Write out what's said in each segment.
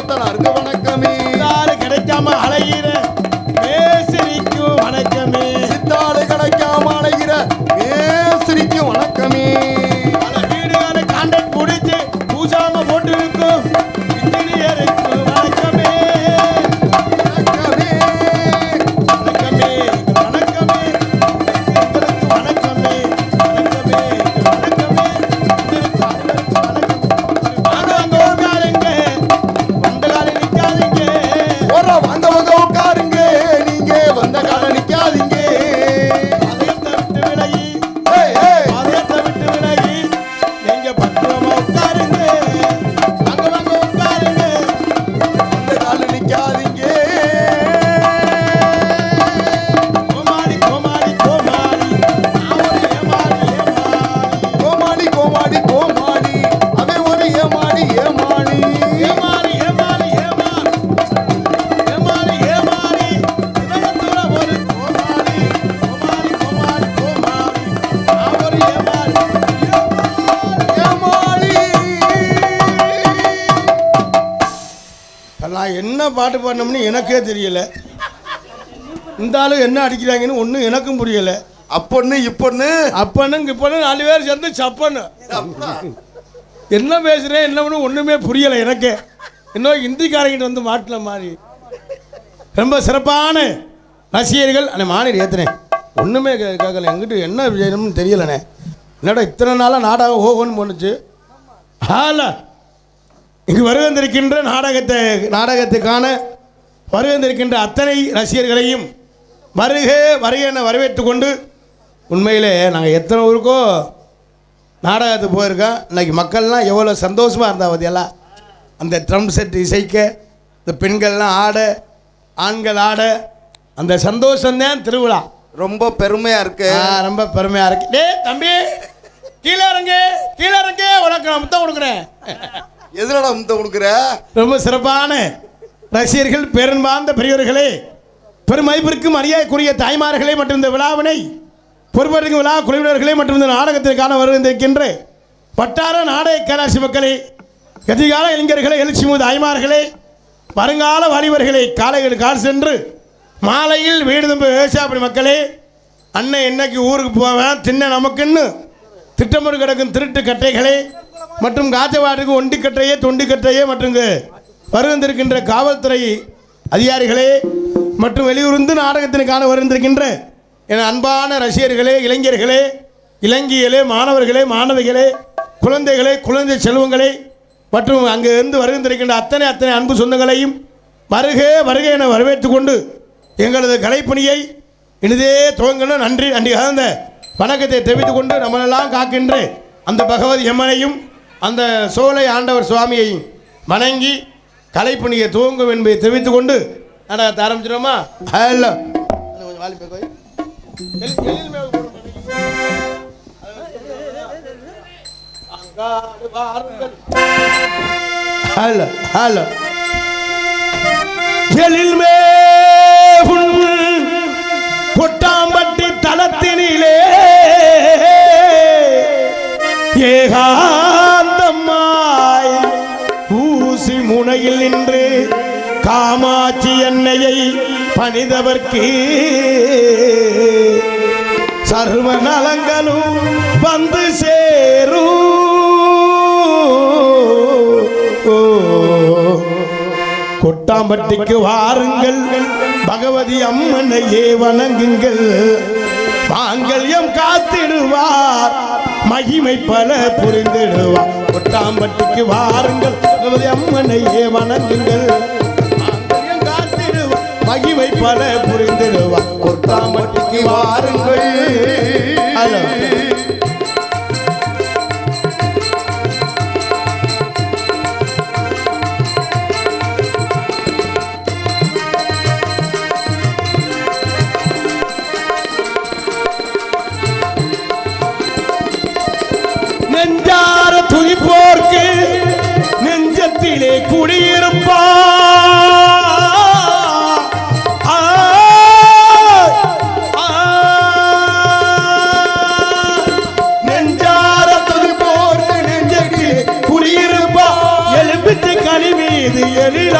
கொத்தனாருக்கு வணக்கமே. சித்தாடு கிடைக்காம அலைகிற மேஸ்திரிக்கும் வணக்கமே. சித்தாடு கிடைக்காம அலைகிற மேஸ்திரிக்கும் வணக்கமே. பல வீடுகளை கான்ட்ராக்ட் முடிச்சு பூஜாம போட்டு இருக்கும் இன்ஜினியருக்கு வணக்கமே. வணக்கமே வணக்கமே வணக்கமே எங்களுக்கு வணக்கமே. வணக்கமே வணக்கமே உங்களுக்கு அனைவருக்கும் வணக்கம். வாங்க வாங்க உட்காருங்க, வந்த காலம் நிற்காதீங்க. ஒரு வாங்க வாங்க உட்காருங்க, நீங்க வந்த காலம் நிக்காதீங்க. அதயத்தை விட்டு விலகி ஏய், ஏய். அதயத்தை விட்டு விலகி நீங்க பத்திரமா உட்காருங்க. வாங்க வாங்க உட்காருங்க. வந்த காலம் நிக்காதீங்க. கோமாளி கோமாளி கோமாளி நான் ஒரு ஏமாளி ஏமாளி. கோமாடி கோமாடி கோமாடி அவன் ஒரு ஏமாடி ஏமாடி. ஏமாளி ஏமாளி ஏமாளி ஏமாளி ஏமாளி உலகத்துல ஒரு கோமாளி கோமாளி கோமாளி கோமாளி நான் ஒரு ஏமாளி ஏமாடி. நான் என்ன பாட்டு பாடணும்னு எனக்கே தெரியல. இந்த ஆளு என்ன அடிக்கிறாங்கன்னு ஒன்றும் எனக்கும் புரியல. அப்பொண்ணு இப்பொண்ணு அப்பனுங்க இப்பன்னு 4 பேர் சேர்ந்து சப்பன்னு என்ன பேசுகிறேன் என்ன பண்ணு ஒன்றுமே புரியலை எனக்கு. இன்னும் ஹிந்திக்காரங்கிட்ட வந்து மாட்டின மாதிரி. ரொம்ப சிறப்பான ரசிகர்கள் அந்த மாநில ஏற்றுனேன் ஒன்றுமே கேட்கல. எங்கிட்ட என்ன செய்யணும்னு தெரியலண்ணே. என்னடா இத்தனை நாளாக நாடகம் ஓகோன்னு போணுச்சு. ஆல இங்கு வருகின்றிருக்கின்ற நாடகத்துக்கான வருகின்றிருக்கின்ற அத்தனை ரசிகர்களையும் வருக வருக என வரவேற்று கொண்டு, உண்மையிலே நாங்கள் எத்தனை ஊருக்கோ நாடகத்துக்கு போயிருக்கோம். இன்றைக்கி மக்கள்லாம் எவ்வளோ சந்தோஷமாக இருந்தால் பார்த்தியெல்லாம். அந்த ட்ரம் செட் இசைக்க, இந்த பெண்கள்லாம் ஆட, ஆண்கள் ஆட, அந்த சந்தோஷம்தான் திருவிழா. ரொம்ப பெருமையா இருக்கு. ரொம்ப பெருமையாக இருக்கு. டே தம்பி கீழே இறங்க உனக்கு நான் முத்தம் கொடுக்குறேன். எதுலடா முத்த கொடுக்குற? ரொம்ப சிறப்பான ரசிகர்கள், பெரும்பார்ந்த பெரியவர்களே, பெருமதிப்பிற்கும் மரியாதைக்குரிய தாய்மார்களே மற்றும் இந்த விழாவினை பொறுப்பேற்கும் விழா குழுவினர்களே மற்றும் இந்த நாடகத்திற்கான வருகின்ற வட்டார நாடக கைலாசி மக்களே, எதிர்கால இளைஞர்களே, எழுச்சி மூது தாய்மார்களே, வருங்கால வாலிபர்களே, காலைகள் கால் சென்று மாலையில் வீடு திரும்ப விவசாயப்படி மக்களே, அண்ணன் என்னைக்கு ஊருக்கு போவேன் தின்ன நமக்குன்னு திட்டமிட்டு கிடக்கும் திருட்டு கட்டைகளே மற்றும் காஜவாட்டுக்கு ஒண்டிக்கட்டையே தொண்டிக்கட்டையே மற்றும் வருகின்றிருக்கின்ற காவல்துறை அதிகாரிகளே மற்றும் வெளியூர்ந்து நாடகத்திற்கான வருகின்றிருக்கின்ற என் அன்பான ரசிகர்களே, இளைஞர்களே, இளங்கியலே, மாணவர்களே, மாணவிகளே, குழந்தைகளே, குழந்தை செல்வங்களே மற்றும் அங்கே இருந்து வருகின்றிருக்கின்ற அத்தனை அன்பு சொந்தங்களையும் வருக என வரவேற்று கொண்டு எங்களது கலைப்பணியை இனிதே துவங்கணும். நன்றி கலந்த வணக்கத்தை தெரிவித்துக் கொண்டு நம்மளெல்லாம் காக்கின்ற அந்த பகவதி அம்மனையும் அந்த சோலை ஆண்டவர் சுவாமியையும் வணங்கி கலைப்பணியை துவங்கும் என்பதை தெரிவித்துக் கொண்டு நாடகத்தை ஆரம்பிச்சிடுமா? ஹலோ கொஞ்சம் வாலிப கோயில் ஹலோ ஹலோ எழில்மே கொட்டாம்பட்டி தளத்தினிலே ஏகாந்தம்மாய் ஊசி முனையில் நின்று காமாட்சி எண்ணெயை பணிதவர்க்கு சர்வ நலங்களும் வந்து சேரும். கொட்டாம்பட்டிக்கு வாருங்கள், பகவதி அம்மனையே வணங்குங்கள், மாங்கல்யம் காத்திடுவார், மகிமை பல புரிந்திடுவார். கொட்டாம்பட்டிக்கு வாருங்கள், பகவதி அம்மனையே வணங்குங்கள், மாங்கல்யம் காத்திடுவார், மகிமை பல புரிந்திடுவார். கொட்டாம்பட்டிக்கு வாருங்கள். ஹலோ நெஞ்சார துதிப்போர்க்கு நெஞ்சத்திலே குடியிருப்பா.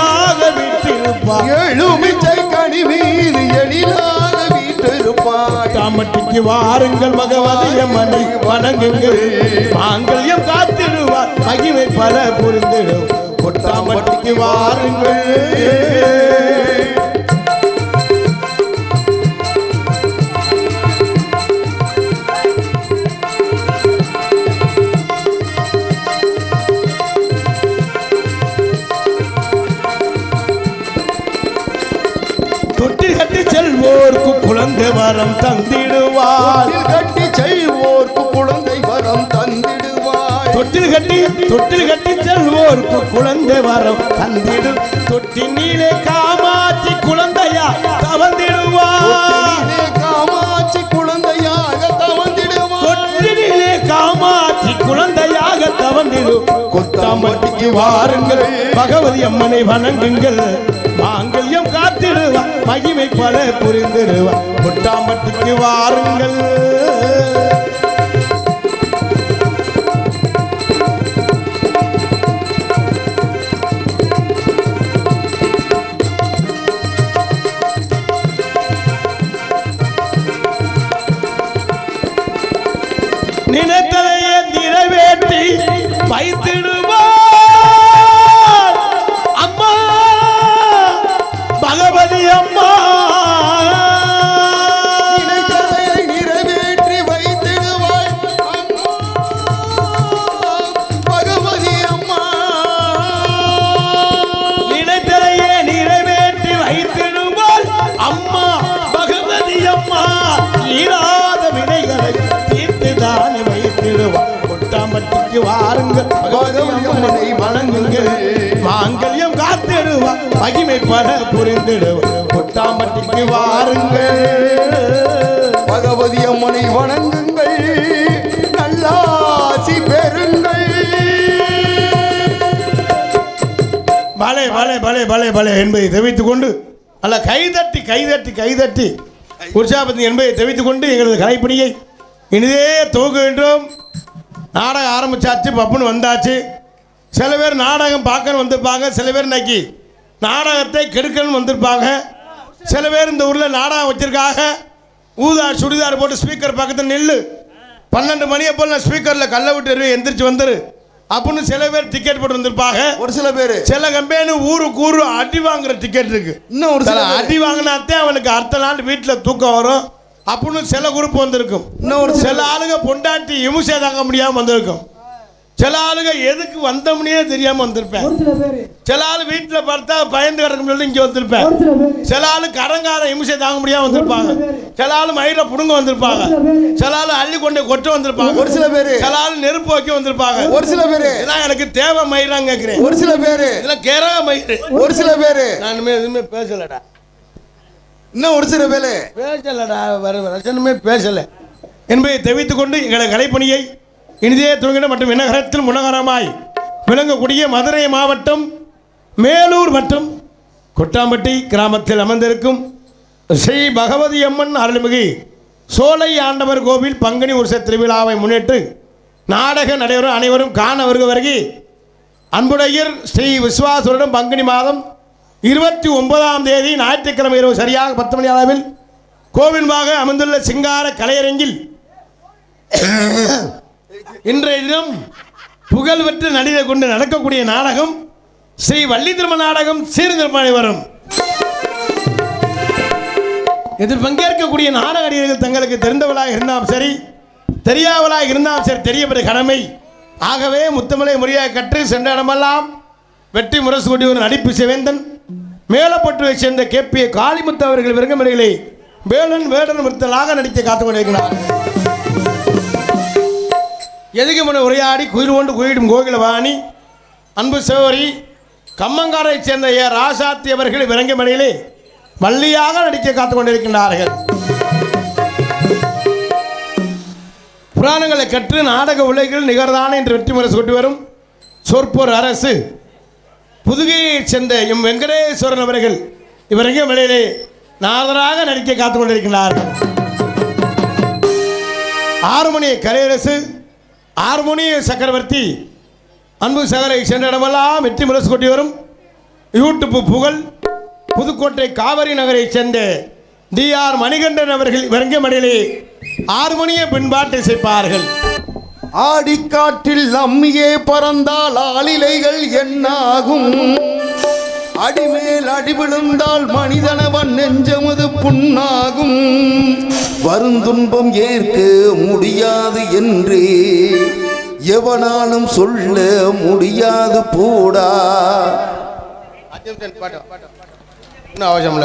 எளிதாக வீட்டிருப்பான். எழுமிச்சை கனி மீது எழிலாக வீட்டிருப்பாய். தாமட்டிக்கு வாருங்கள் பகவதி அம்மனை வணங்குங்கள். மாங்கல்யம் காத்திடுவார் மகிமை பல புரிந்திடும். கொட்டாம்பட்டிக்கு வாருங்கள். தொட்டில் கட்டி செல்வோர்க்கு குழந்தை வரம் தந்திடுவார். கட்டி செய்வோர்க்கு குழந்தை வரம் தந்திடுவாய். தொட்டில் கட்டி செல்வோர்க்கு குழந்தை வரம் தந்திடு. தொட்டினிலே காமாட்சி குழந்தையா தவந்திடுவார். காமாட்சி குழந்தையாக தவந்திடுவாய். தொட்டினிலே காமாட்சி குழந்தையாக தவந்திடு. கொத்தாம்பட்டிக்கு வாருங்கள் பகவதி அம்மனை வணங்குங்கள். மாங்கல்யம் காத்திடுவா மகிமை பல புரிந்திடுவா. கொட்டாம்பட்டிக்கு வாருங்கள். நினைத்தலையே நிறைவேற்றி வைத்திடுவார் அம்மா பகவதி அம்மா. நினைத்ததை நிறைவேற்றி வைத்திடுவாய் அம்மா பகவதி அம்மா. நினைத்தலையே நிறைவேற்றி வைத்திடுவார் அம்மா பகவதி அம்மா. ஈராத வினைகளை தீர்த்துதானே வைத்திடுவார். கொட்டாம்பட்டிக்கு வாருங்கள் பகவதி அம்மனை வணங்குங்கள். மாங்கல்யம் காத்திடுவா மகிமை பல புரிந்திடுவா. கொட்டாம்பட்டிக்கு வாருங்கள். பகவதி அம்மனை வணங்குங்கள். நல்லாசி பெறுங்கள். பலே பலே பலே பலே பலே என்பதை தெரிவித்துக் கொண்டு அல்ல கைதட்டி கைதட்டி கைதட்டி உற்சாகத்தின் என்பதை தெரிவித்துக் கொண்டு எங்களது கலைப்பணியை இனிதே துவங்குகின்றோம். நாடகம் ஆரம்பிச்சாச்சு, பப்புன்னு வந்தாச்சு. சில பேர் நாடகம் பார்க்கணும் வந்திருப்பாங்க, சில பேர் இன்னைக்கு நாடகத்தை கெடுக்கணும்னு வந்திருப்பாங்க. சில பேர் இந்த ஊரில் நாடகம் வச்சிருக்காங்க. ஊதா சுடிதார் போட்டு ஸ்பீக்கர் பக்கத்தில் நில்லு, 12 மணியை போல் நான் ஸ்பீக்கரில் கல்லை விட்டு எந்திரிச்சு வந்துரு அப்படின்னு சில பேர் டிக்கெட் போட்டு வந்திருப்பாங்க. ஒரு சில பேர் சில கம்பெனி ஊருக்கு ஊரு அடி வாங்குற டிக்கெட் இருக்கு. இன்னும் ஒரு சில அடி வாங்கினாத்தே அவனுக்கு அடுத்த நாள் வீட்டில் தூக்கம் வரும் அப்படின்னு சில குரூப் வந்திருக்கும். இன்னொரு சில ஆளுங்க பொண்டாட்டி இமுசை தாங்க முடியாம வந்திருக்கும். சில ஆளுங்க எதுக்கு வந்தோம்னே தெரியாம வந்திருப்பேன். சில ஆளு வீட்டில் பார்த்தா பயந்து கிடக்கும் சொல்லி இங்கே வந்திருப்பேன். சில ஆளு கடங்கார இமுசை தாங்க முடியாம வந்திருப்பாங்க. சில ஆளு மயில புடுங்க வந்திருப்பாங்க. சில ஆளு அள்ளி கொண்டு கொட்ட வந்திருப்பாங்க. ஒரு சில பேர் சில ஆளு நெருப்பு வைக்க வந்திருப்பாங்க. ஒரு சில பேர் இதெல்லாம் எனக்கு தேவை மயிராங்க கேட்கிறேன். ஒரு சில பேர் இதுல கேரக மயிறு. ஒரு சில பேர் நான் இனிமே எதுவுமே பேசலடா. இன்னும் ஒரு சில பேர் பேசலடா, வர ரசனமே பேசல என்பதை தெரிவித்துக் கொண்டு எங்களை கலைப்பணியை இனிதே துவங்கின மற்றும் விண்ணகரத்தில் முன்னகரமாய் விளங்கக்கூடிய மதுரை மாவட்டம் மேலூர் மற்றும் கொட்டாம்பட்டி கிராமத்தில் அமர்ந்திருக்கும் ஸ்ரீ பகவதி அம்மன் அருள்மிகு சோலை ஆண்டவர் கோவில் பங்குனி உற்சவ திருவிழாவை முன்னிட்டு நாடக நடைபெறும் அனைவரும் காண வருகை அன்புடையர் ஸ்ரீ விஸ்வாசுடன் பங்குனி மாதம் 29ஆம் தேதி ஞாயிற்றுக்கிழமை இரவு சரியாக 10 மணி அளவில் கோவில்வாக அமைந்துள்ள சிங்கார கலையரங்கில் இன்றைய தினம் புகழ்பெற்ற நடிகை கொண்டு நடக்கக்கூடிய நாடகம் ஸ்ரீ வள்ளி திருமண நாடகம் சீர்திருப்பணி வரும். இதில் பங்கேற்கக்கூடிய நாடக நடிகர்கள் தங்களுக்கு தெரிந்தவளாக இருந்தாலும் சரி, தெரியாதவளாக இருந்தாலும் சரி, தெரியப்பட்ட கடமை. ஆகவே முத்தமலை முறையாக கற்று சென்ற இடமெல்லாம் வெற்றி முரசு கொடி ஒரு நடிப்பு சிவேந்தன் மேலப்பட்டுவை சேர்ந்த கேபிஏ காளிமுத்து அவர்கள் விருங்கமணிகளை வேலன் வேடன் விருத்தலாக நடிக்க காத்துக் கொண்டிருக்கிறார். எதுக்கு முன்ன உரையாடி குயில் கொண்டு குயிடும் கோகிலவாணி அன்பு சகோதரி கம்மங்காரை சேர்ந்த ஏ ராசாத்தி அவர்கள் விரங்கமணியிலே வள்ளியாக நடிக்க காத்துக் கொண்டிருக்கின்றார்கள். புராணங்களை கற்று நாடக உலகில் நிகர்தான என்று வெற்றி முரசு கொண்டு வரும் சொற்போர் அரசு புதுகையைச் சேர்ந்த எம் வெங்கடேஸ்வரன் அவர்கள் இவரங்கமணியிலே நாதராக நடிக்க காத்துக் கொண்டிருக்கிறார்கள். ஆறுமணி கலையரசு ஆறுமணி சக்கரவர்த்தி அன்பு சகரை சென்ற இடமெல்லாம் வெற்றி முரசு கொட்டி வரும் யூடியூப் புகழ் புதுக்கோட்டை காவிரி நகரை சேர்ந்த DR மணிகண்டன் அவர்கள் வெங்கமடையிலே ஹார்மோனிய பின்பாட்டு இசைப்பார்கள். ஆடிக்காற்றில் அம்மியே பறந்தால் ஆளிலைகள் என்னாகும், அடிமேல் அடி விழுந்தால் மனிதனவன் நெஞ்சமது புண்ணாகும், வருந்துன்பம் ஏற்க முடியாது என்று எவனாலும் சொல்ல முடியாது போடா. அவசியம்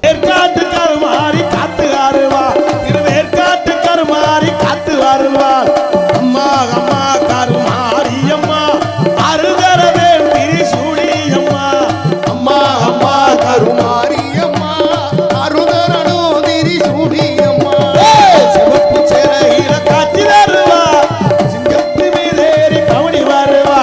வேர்க்காட்டு கருமாறி காத்து ஆறுவார், வேர்க்காட்டு கருமாறி காத்து ஆறுவார். அம்மா அம்மா கருமாரி அம்மா அருகரவே திரிசூடி அம்மா. அம்மா அம்மா கருமாரி அம்மா அருகரணோ திரிசூடி அம்மா. சிவப்பு சேலையில காட்சி தருவா, சிங்கத்து மீதேறி கவனி வருவா.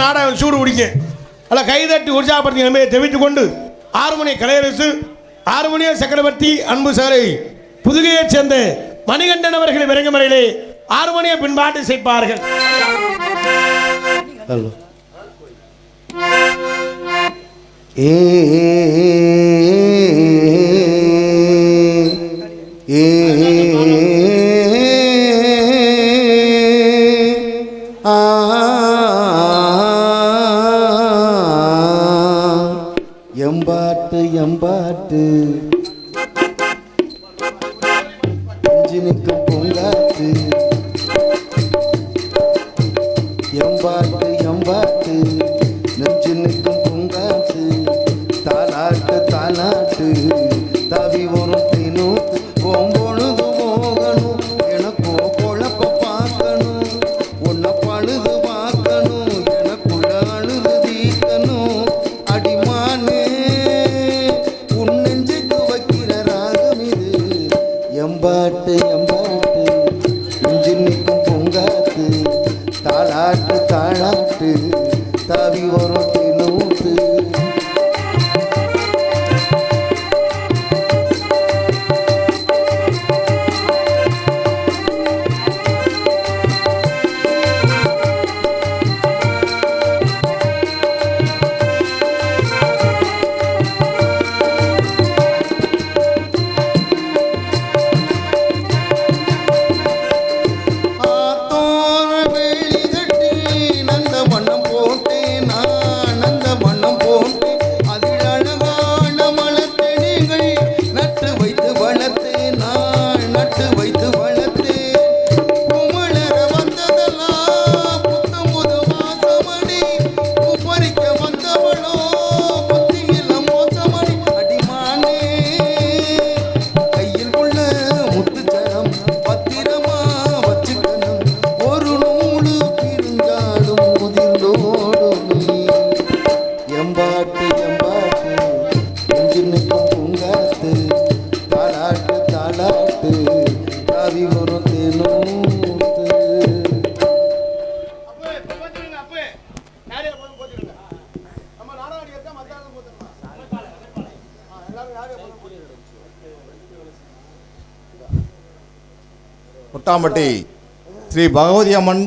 நாடகம் சூடு குடிக்க அல்ல கைதட்டி உற்சாகப்படுத்தி தெரிவித்துக் கொண்டு ஹார்மோனிய கலையரசு ஹார்மோனிய சக்கரவர்த்தி அன்பு சாலை புதுகையைச் சேர்ந்த மணிகண்டன் அவர்கள் விரங்கமறையிலே ஹார்மோனிய பின்பாட்டு இசைப்பார்கள். எம்பாட்டு எம்பாட்டு இன்ஜினுக்கு பொங்காத்து, எம்பாட்டு எம்பாட்டு நெஞ்சினுக்கும் பொங்காத்து, தாலாட்டு தாலாட்டு தவி வரும் தினூத்து, பொம்பொழுது போகணும் எனக்கோ பொழப்ப பார்க்கணும், உன்னை பழுது பார்க்கணும் எனக்குள்ள அழுது தீக்கணும், அடிமானே உன் நெஞ்சுக்கு வைக்கிற ராகம் இது, எம்பாட்டு எம்பாட்டு இஞ்சி ஒரு தேனூத்து. கொட்டாம்பட்டி ஸ்ரீ பகவதி அம்மன்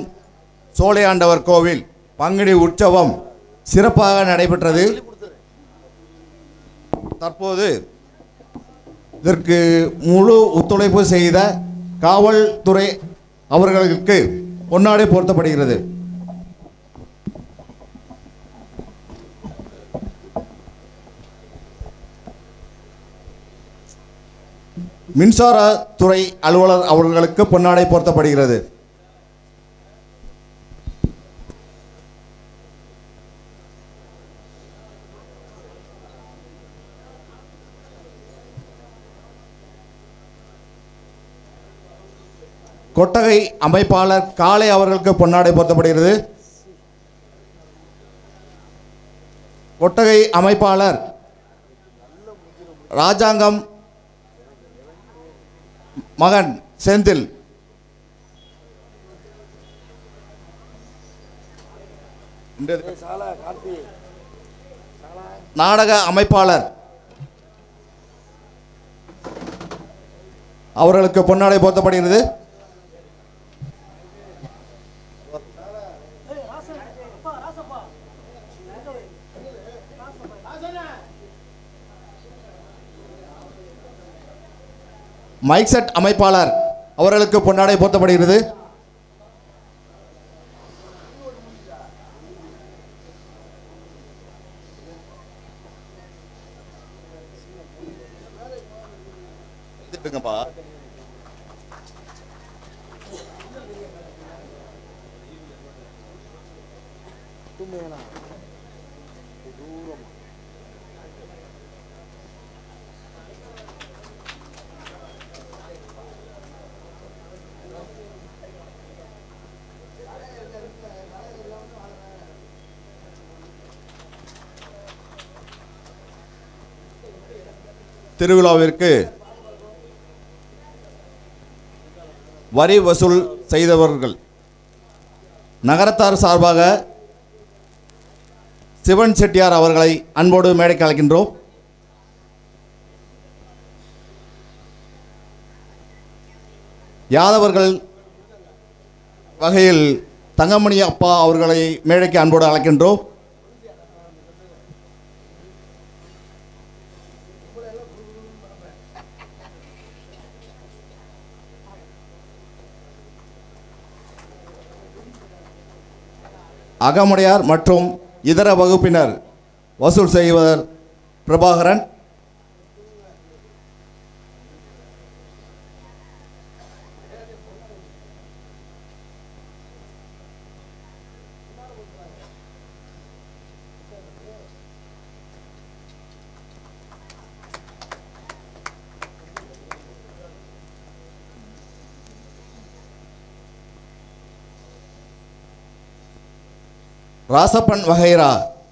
சோலையாண்டவர் கோவில் பங்குனி உற்சவம் சிறப்பாக நடைபெற்றது. தற்போது இதற்கு முழு ஒத்துழைப்பு செய்த காவல்துறை அவர்களுக்கு பொன்னாடை போர்த்தப்படுகிறது. மின்சாரத்துறை அலுவலர் அவர்களுக்கு பொன்னாடை போர்த்தப்படுகிறது. கொட்டகை அமைப்பாளர் காளை அவர்களுக்கு பொன்னாடை போர்த்தப்படுகிறது. கொட்டகை அமைப்பாளர் ராஜாங்கம் மகன் செந்தில், நாடக அமைப்பாளர் அவர்களுக்கு பொன்னாடை போர்த்தப்படுகிறது. மைக் செட் அமைப்பாளர் அவர்களுக்கு பொன்னாடை போர்த்தப்படுகிறது. திருவிழாவிற்கு வரி வசூல் செய்தவர்கள் நகரத்தார் சார்பாக சிவன் செட்டியார் அவர்களை அன்போடு மேடைக்கு அழைக்கின்றோம். யாதவர்கள் வகையில் தங்கமணி அப்பா அவர்களை மேடைக்கு அன்போடு அழைக்கின்றோம். அகமுடையார் மற்றும் இதர வகுப்பினர் வசூல் செய்வர் பிரபாகரன், ராசப்பன் வகைரா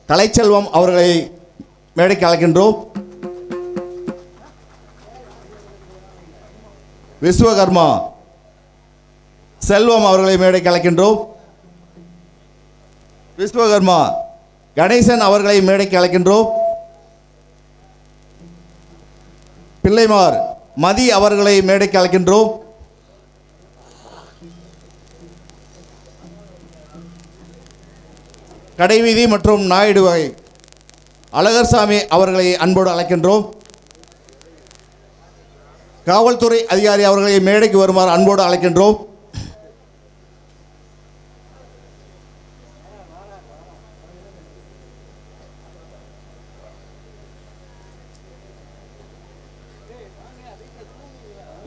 கலைச்செல்வம் அவர்களை மேடைக்கு அழைக்கின்றோம். விஸ்வகர்மா செல்வம் அவர்களை மேடைக்கு அழைக்கின்றோம். விஸ்வகர்மா கணேசன் அவர்களை மேடைக்கு அழைக்கின்றோம். பிள்ளைமார் மதி அவர்களை மேடைக்கு அழைக்கின்றோம். கடைவீதி மற்றும் நாயுடு வகை அழகர்சாமி அவர்களை அன்போடு அழைக்கின்றோம். காவல்துறை அதிகாரி அவர்களை மேடைக்கு வருமாறு அன்போடு அழைக்கின்றோம்.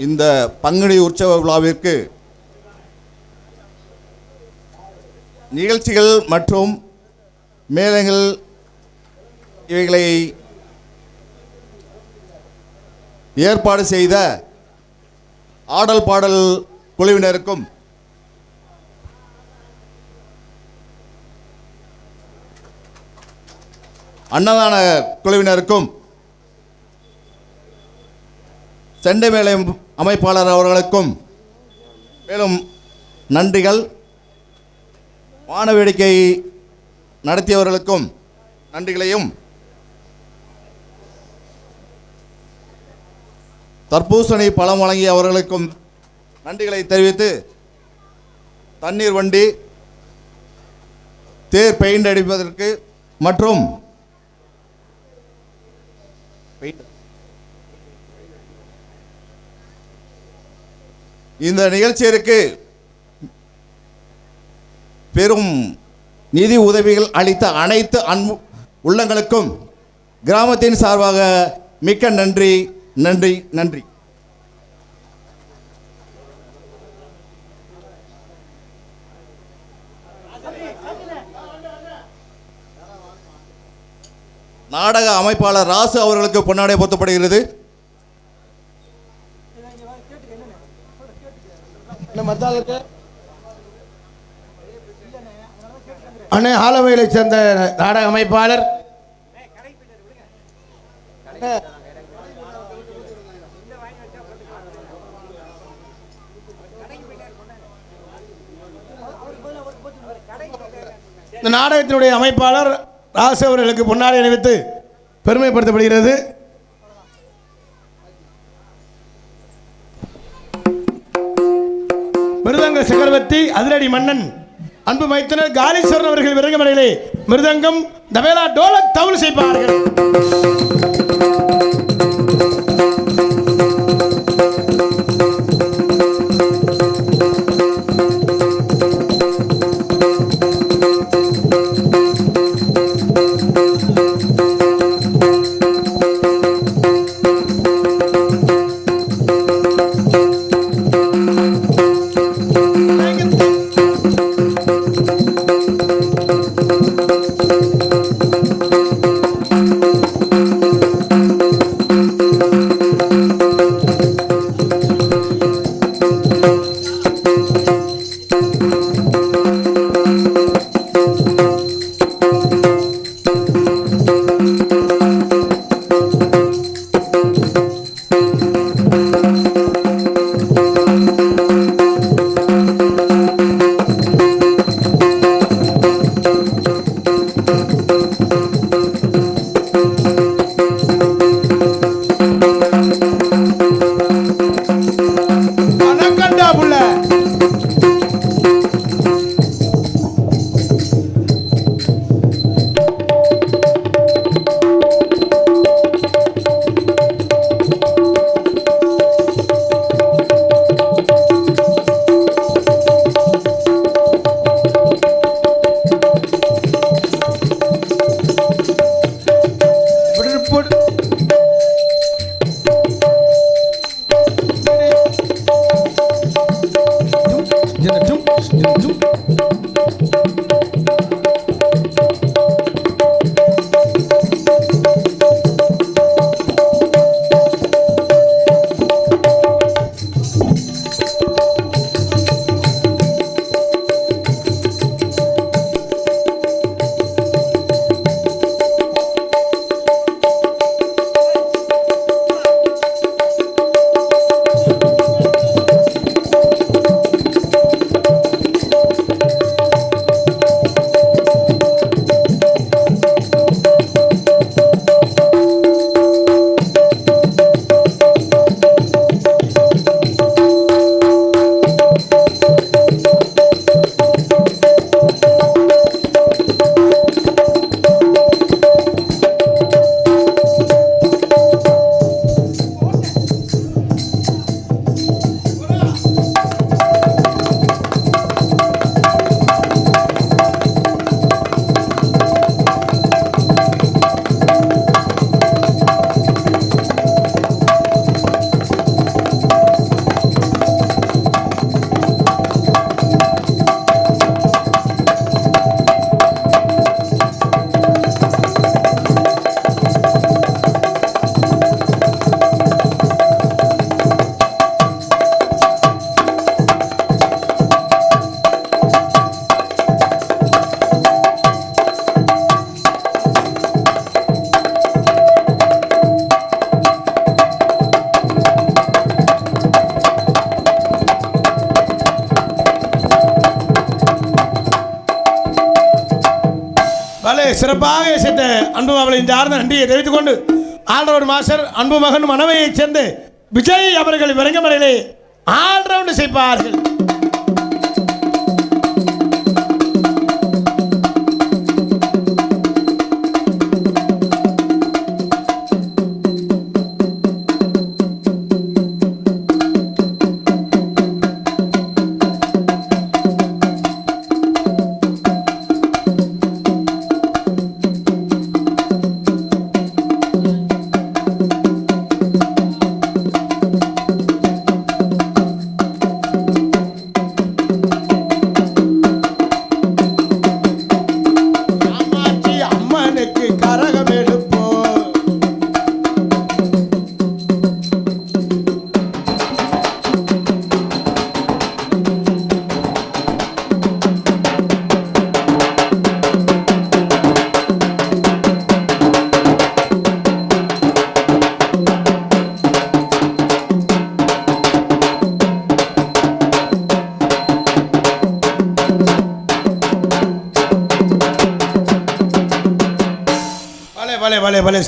இந்த பங்குனி உற்சவ விழாவிற்கு நிகழ்ச்சிகள் மற்றும் மேளங்கள் இவைகளை ஏற்பாடு செய்த ஆடல் பாடல் குழுவினருக்கும் அன்னதான குழுவினருக்கும் செண்டை மேளம் அமைப்பாளர் அவர்களுக்கும் மேலும் நன்றிகள். வான வேடிக்கை நடத்தியவர்களுக்கும் நன்றிகளையும், தர்பூசணி பழம் வழங்கிய அவர்களுக்கும் நன்றிகளை தெரிவித்து, தண்ணீர் வண்டி, தேர் பெயிண்ட் அடிப்பதற்கு மற்றும் இந்த நிகழ்ச்சியிற்கு பெரும் நிதி உதவிகள் அளித்த அனைத்து அன்பு உள்ளங்களுக்கும் கிராமத்தின் சார்பாக மிக்க நன்றி நன்றி நன்றி. நாடக அமைப்பாளர் ராசு அவர்களுக்கு பொன்னாடை போர்த்தப்படுகிறது. அண்ணே ஆலவையிலை சேர்ந்த நாடக அமைப்பாளர் இந்த நாடகத்தினுடைய அமைப்பாளர் ராசு அவர்களுக்கு பொன்னாடை அணிவித்து பெருமைப்படுத்தப்படுகிறது. மிருதங்க சக்கரவர்த்தி அதிரடி மன்னன் அன்பு மைத்தனர் காலீஸ்வரன் அவர்கள் விரங்கமடையிலே மிருதங்கம், தபேலா, டோலக், தவுல் செய்வார்கள். சிறப்பாக இசைத்த அன்பு அவளின் சார்ந்த நன்றியை தெரிவித்துக் கொண்டு ஆல்ரவுண்ட் மாஸ்டர் அன்பு மகன் மனைவியைச் சேர்ந்து விஜய் அவர்கள் விரங்கமலையிலே ஆல்ரவுண்ட் இசைப்பார்கள்.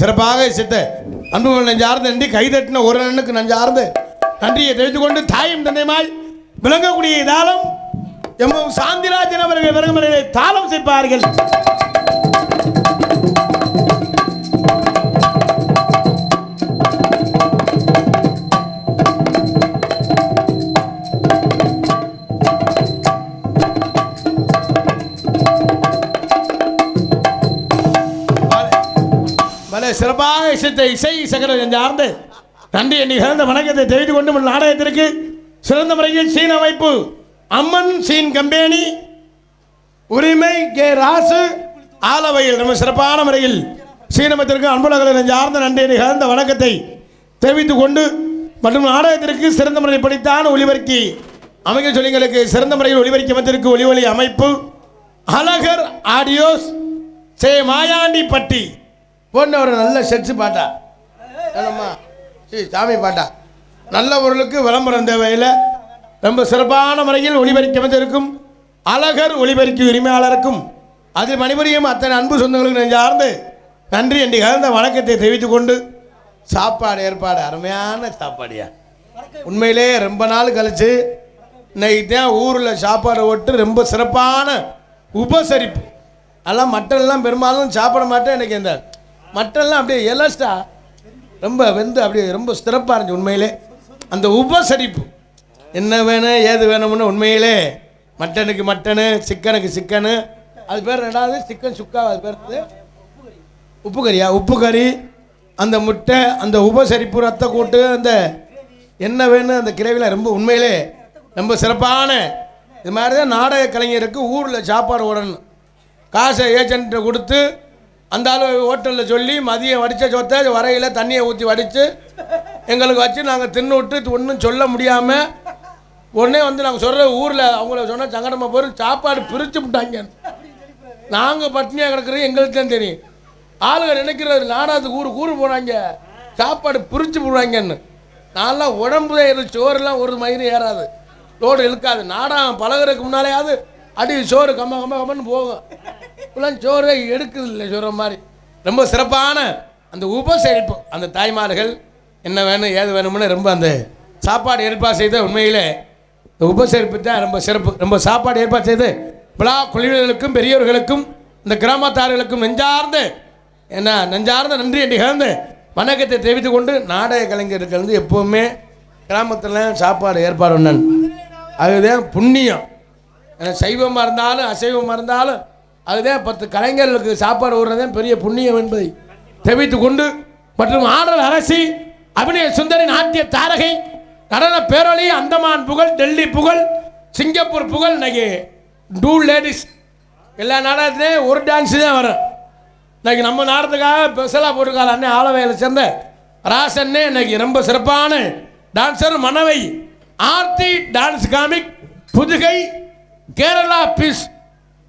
சிறப்பாக இசைத்த அன்பு நெஞ்சார்ந்த நன்றி கைதட்டின ஒரு அண்ணனுக்கு நெஞ்சார்ந்து நன்றியை தெரிவித்துக் கொண்டு தாயும் தந்தையுமாய் விளங்கக்கூடிய தாளம் எம் சாந்திராஜன் அவர்கள் விரங்கமலையிலே தாளம் செய்ப்பார்கள். சிறப்பாக இசைத்த இசை சகல சார்ந்து நன்றி நிகழ்ந்த வணக்கத்தை தெரிவித்துக் கொண்டு நாடகத்திற்கு சிறந்த முறையில் சீன் அமைப்பு அம்மன் சீன் கம்பெனி உரிமை கே ராசு ஆலவையில் நம்ம சிறப்பான முறையில் சீனமத்திற்கு அன்புலகளை சார்ந்த நன்றி நிகழ்ந்த வணக்கத்தை தெரிவித்துக் கொண்டு மற்றும் நாடகத்திற்கு சிறந்த முறையில் படித்தான ஒளிபரப்பி அமைக்க சொல்லிங்களுக்கு சிறந்த முறையில் ஒளிபரப்பி அமைத்திற்கு ஒளிவொலி அமைப்பு அழகர் ஆடியோஸ் சே மாயாண்டி பட்டி போன்ற ஒரு நல்ல செட்ஸு பாட்டா என்னம்மா சாமி பாட்டா நல்ல பொருளுக்கு விளம்பரம் தேவையில் ரொம்ப சிறப்பான முறையில் ஒளிபரப்பி அமைந்திருக்கும் அழகர் ஒளிபரப்பி உரிமையாளருக்கும் அதில் மணிபுரியும் அத்தனை அன்பு சொந்தங்களுக்கு நெஞ்சார்ந்து நன்றி என்று கலந்த வணக்கத்தை தெரிவித்துக் கொண்டு சாப்பாடு ஏற்பாடு அருமையான சாப்பாடியா உண்மையிலே ரொம்ப நாள் கழிச்சு இன்னைக்கு தான் ஊரில் சாப்பாடு ஓட்டு ரொம்ப சிறப்பான உபசரிப்பு அதெல்லாம் மட்டன்லாம் பெரும்பாலும் சாப்பிட மாட்டேன் எனக்கு இந்த மட்டன்லாம் அப்படியே எலஸ்டா ரொம்ப வெந்து அப்படியே ரொம்ப சிறப்பாக இருந்துச்சு உண்மையிலே அந்த உபசரிப்பு என்ன வேணும் ஏது வேணும்னு உண்மையிலே மட்டனுக்கு மட்டனு சிக்கனுக்கு சிக்கனு அது பேர் ரெண்டாவது சிக்கன் சுக்கா அது பேர் உப்பு கறியா உப்பு கறி அந்த முட்டை அந்த உபசரிப்பு ரத்த கூட்டு அந்த என்ன வேணும் அந்த கிரேவியில் ரொம்ப உண்மையிலே ரொம்ப சிறப்பான இது மாதிரி தான் நாடக கலைஞருக்கு ஊரில் சாப்பாடு ஓடணும் காசை ஏஜென்ட்டை கொடுத்து அந்த ஆள் ஹோட்டலில் சொல்லி மதியம் வடித்த சொத்தை வரையில் தண்ணியை ஊற்றி வடித்து எங்களுக்கு வச்சு நாங்கள் தின்னு விட்டு ஒன்றும் சொல்ல முடியாமல் உடனே வந்து நாங்கள் சொல்கிற ஊரில் அவங்கள சொன்னால் சங்கடமாக போய் சாப்பாடு பிரித்து விட்டாங்க. நாங்கள் பட்னியாக கிடக்கிறது எங்களுக்கு தான் தெரியும். ஆளுங்க நினைக்கிறது நாடாத்துக்கு ஊரு போனாங்க சாப்பாடு பிரித்து போடுவாங்கன்னு. நான்லாம் உடம்புல சோறுலாம் ஒரு மயிறு ஏறாது, லோடு இழுக்காது. நாடகம் பழகிறதுக்கு முன்னாலேயாவது அடி சோறு கம்மன்னு போகும். இப்பெல்லாம் சோறு எடுக்குது இல்லை சொல்கிற மாதிரி. ரொம்ப சிறப்பான அந்த உபசரிப்பு அந்த தாய்மார்கள் என்ன வேணும் ஏது வேணும்னு ரொம்ப அந்த சாப்பாடு ஏற்பாடு செய்த உண்மையில் இந்த உபசரிப்பு தான் ரொம்ப சிறப்பு. ரொம்ப சாப்பாடு ஏற்பாடு செய்து விழா குழுவினர்களுக்கும் பெரியவர்களுக்கும் இந்த கிராமத்தார்களுக்கும் நெஞ்சார்ந்த நன்றி நிகழ்ந்து வணக்கத்தை தெரிவித்துக் கொண்டு நாடக கலைஞர்கள் வந்து எப்போவுமே கிராமத்தில் சாப்பாடு ஏற்பாடு ஒன்று அதுதான் புண்ணியம். ஏன்னா சைவமாக இருந்தாலும் அசைவமாக இருந்தாலும் அதுதான் 10 கலைஞர்களுக்கு சாப்பாடு விடுறதே பெரிய புண்ணியம் என்பதை தெரிவித்துக் கொண்டு மற்றும் ஆடல் அரசி அபிநய சுந்தரி நாட்டிய தாரகை நடன பேரொழி அந்தமான் புகழ் டெல்லி புகழ் சிங்கப்பூர் புகழ் இன்னைக்கு 2 லேடிஸ் எல்லா நாடகத்துலேயும் ஒரு டான்ஸு தான் வரும். இன்னைக்கு நம்ம நாடகத்துக்காக ஸ்பெஷலாக போட்டிருக்காரு அண்ணன் ஆலவையில் சேர்ந்த ராசன்னே இன்னைக்கு ரொம்ப சிறப்பான dancer Manavai Aarthi dance comic Pudhugai Kerala பீஸ்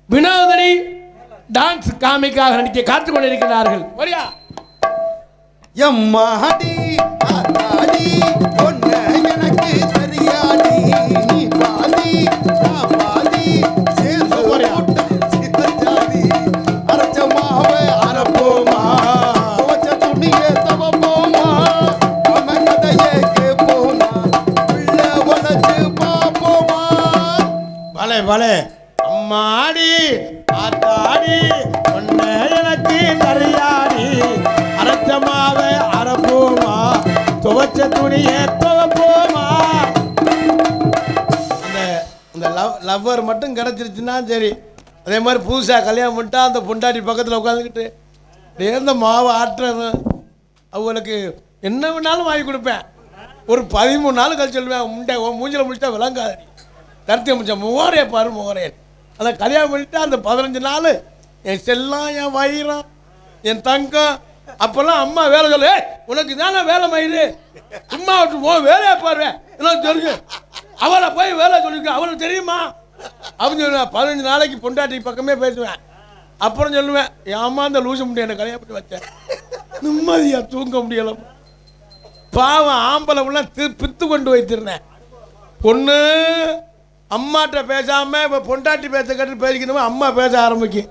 வினோதனி டான்ஸ் காமிக்காக நடிக்க காத்துக் கொண்டிருக்கிறார்கள். வரியா எம்மாடி ஆத்தாடி ஒன்ன எனக்கு தெரியாடி நீ பாதி நான் பாதி சேர்ந்து சித்தஞ்சாதி அரைச்ச மாவ பலே பலே அம்மாடி ஆத்தாடி ஒன்ன எனக்கு தரியாடி அரைச்சமாவ அரைப்போமா துவச்ச துணியை துவப்போமா. அந்த லவ்வர் மட்டும் கிடச்சிருச்சுன்னா சரி. அதே மாதிரி புதுசாக கல்யாணம் பண்ணிட்டா அந்த பொண்டாட்டி பக்கத்தில் உட்காந்துக்கிட்டு நேர்ந்த மாவு ஆட்டுறது அவங்களுக்கு என்ன வேணாலும் வாங்கி கொடுப்பேன். ஒரு 13 நாள் கழிச்சு சொல்லுவேன் முண்டை மூஞ்சில் முடிச்சா விளங்காது கருத்தி முடிச்ச முகரையை பாரு முகரையை. அதை கல்யாணம் பண்ணிட்டா அந்த 15 நாள் என் செல்லம் என் வயிறம் என் தங்கம். அப்போல்லாம் அம்மா வேலை சொல்லு உனக்கு தானே வேலை மயிறு சும்மா விட்டு போ வேலையை பாரு என்ன தெரியும் அவளை போய் வேலை சொல்லிருக்க அவளுக்கு தெரியுமா அப்படின்னு சொல்லுவேன். 15 நாளைக்கு பொண்டாட்டி பக்கமே பேசுவேன். அப்புறம் சொல்லுவேன் என் அம்மா அந்த லூசு முடியும் என்னை கல்யாணம் பண்ணி வச்சேன் நிம்மதியா தூங்க முடியல. பாவம் ஆம்பளை பித்து கொண்டு வைத்திருந்தேன். பொண்ணு அம்மாட்ட பேசாம இப்போ பொண்டாட்டி பேச கட்டு பேசிக்கணுமோ அம்மா பேச ஆரம்பிக்கும்.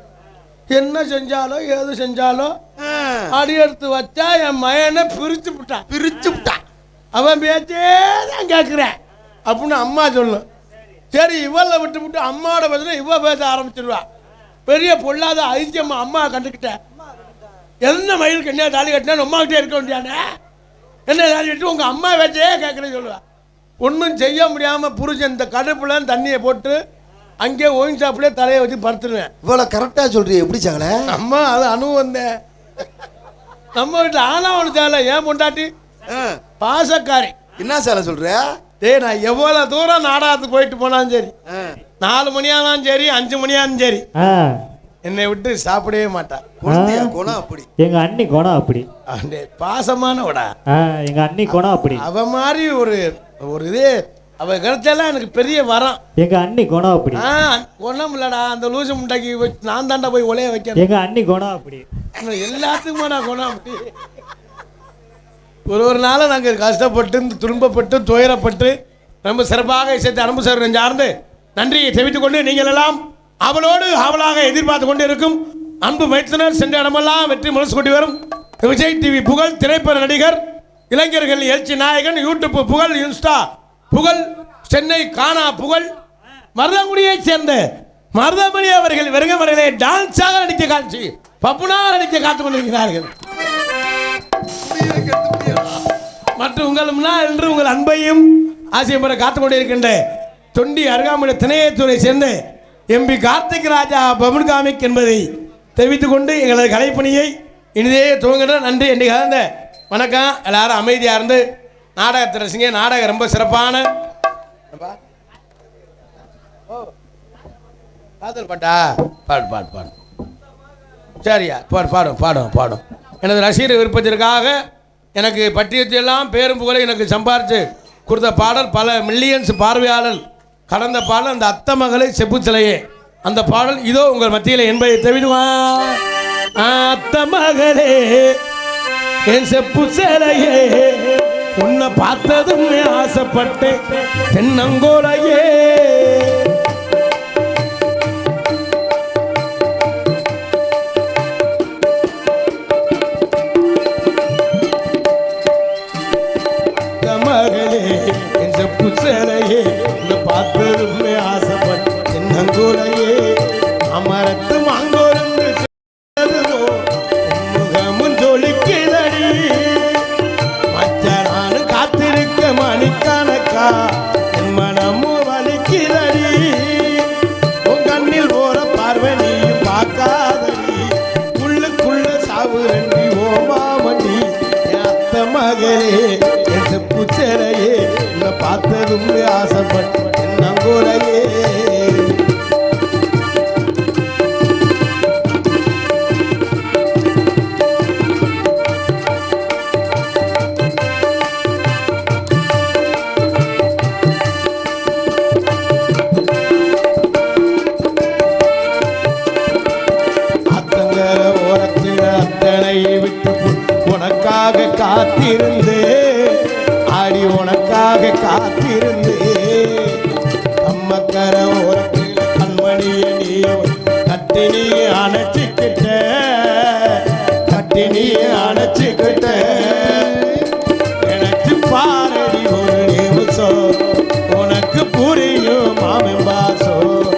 என்ன செஞ்சாலோ ஏது செஞ்சாலோ அடி எடுத்து வச்சா என் மயனை பிரிச்சு விட்டான் அவன் பேச்சே தான் கேட்குறேன் அப்படின்னு அம்மா சொல்லும். சரி இவளை விட்டு அம்மாவோட பேசுனா இவ பேச ஆரம்பிச்சிருவா. பெரிய பொல்லாத ஐத்தியம் அம்மா கண்டுக்கிட்டேன். என்ன மயிலுக்கு என்ன தாலி கட்டினா அம்மாக்கிட்டே இருக்க வேண்டியானே என்ன தாலி கட்டி உங்கள் அம்மா பேச்சே கேட்குறேன்னு சொல்லுவேன். ஒன்றும் செய்ய முடியாமல் புரிஞ்ச இந்த கடுப்புல தண்ணியை போட்டு அங்கே ஒயின் ஷாப்லேயே தலையை வச்சு படுத்துருவேன். இவ்வளோ கரெக்டாக சொல்கிறீ எப்படி சாங்களே அம்மா அது அனுபவம் வந்தேன். நம்ம வீட்டில் ஆனா ஒன்று சாலை ஏன் பொண்டாட்டி பாசக்காரி. என்ன சாலை சொல்கிற? டேய் நான் எவ்வளோ தூரம் நாடகத்துக்கு போயிட்டு போனாலும் சரி 4 மணியானாலும் சரி 5 மணியானாலும் சரி என்னை விட்டு சாப்பிடவே மாட்டான். குணம் அப்படி எங்க அண்ணி குணம் அப்படி பாசமான விடா எங்க அண்ணி குணம் அப்படி அவ மாதிரி ஒரு இது அவ கிடைச்சாலாம் எனக்கு பெரிய வரம். எங்க அண்ணி குணம் அப்படி குணம் இல்லடா அந்த லூசு முண்டாக்கி நான் தாண்டா போய் ஒலைய வைக்கிறேன். எங்க அண்ணி குணம் அப்படி எல்லாத்துக்குமாடா குணம் அப்படி. ஒரு நாளும் நாங்கள் கஷ்டப்பட்டு துன்பப்பட்டு துயரப்பட்டு ரொம்ப சிறப்பாக இசைத்த அன்பு சார் சார்ந்து நன்றியை தெரிவித்துக் கொண்டு நீங்கள் எல்லாம் அவளோடு அவளாக எதிர்பார்த்து கொண்டு இருக்கும் அன்பு மைத்தினர் சென்ற இடமெல்லாம் வெற்றி முரசு கொண்டு வரும் விஜய் டிவி புகழ் திரைப்பட நடிகர் இளைஞர்கள் எழுச்சி நாயகன் யூடியூப் புகழ் இன்ஸ்டா புகழ் சென்னை கானா புகழ் மருதங்குடியைச் சேர்ந்த மருதமணி அவர்கள் வெறுங்கவர்களே டான்ஸாக நடிக்க காட்சி பப்புனாக நடிக்க காத்துக் கொண்டிருக்கிறார்கள். மற்றும் உங்கள் முன்னால் என்று உங்கள் அன்பையும் ஆசையும் பெற காத்துக் கொண்டிருக்கின்ற தொண்டி அருகாமலை திணையத்துறை சேர்ந்த எம்பி கார்த்திக் ராஜா பபுன் காமிக் என்பதை தெரிவித்துக் கொண்டு எங்களது கலைப்பணியை இனிதே துவங்குகிற நன்றி என்று கலந்த வணக்கம். எல்லாரும் அமைதியாக இருந்து நாடகத்தை ரசிங்க. நாடகம் ரொம்ப சிறப்பான காதல் பாட்டா பாடு சரியா பாடும் எனது ரசிகர் விருப்பத்திற்காக எனக்கு பட்டியத்தையெல்லாம் பேரும் புகழை எனக்கு சம்பாரித்து கொடுத்த பாடல் பல மில்லியன்ஸ் பார்வையாளர் கடந்த பாடல் அந்த அத்த மகளை செப்பு சிலையே அந்த பாடல் இதோ உங்கள் மத்தியில் என்பதை தெரிவிடுவான். அத்த மகளே என் செப்பு சிலையே உன்னை பார்த்ததும் ஆசைப்பட்டேன் தென்னங்கோலையே பார்த்ததுமே ஆசைப்பட்டு தென்னங்கோலையே அமரத்து மாங்கோருந்து முகமும் ஜொலிக்கிறடி மச்சனானு காத்திருக்க மணிக்கணக்கா என் மனமும் வலிக்கிறடி உன் கண்ணில் போற பார்வை நீ பார்க்காதடி உள்ளுக்குள்ள சாவு ரெண்டி ஓமாமணி என் அத்த மகளே என் செப்பு சிறையே உன்னை பார்த்ததும் ஆசைப்பட்டு தென்னங்கோலையே அத்தங்கர ஓரத்தில் அத்தனை விட்டு உனக்காக காத்திருந்து ஆடி உனக்காக காத்திருந்து அம்மக்கர ஓரத்தில் கண்மணிய நீ கட்டினி அணைச்சிக்கிட்ட எனக்கு பாரடி ஒரு நிமிஷம் உனக்கு புரியும் மாமன் பாசம்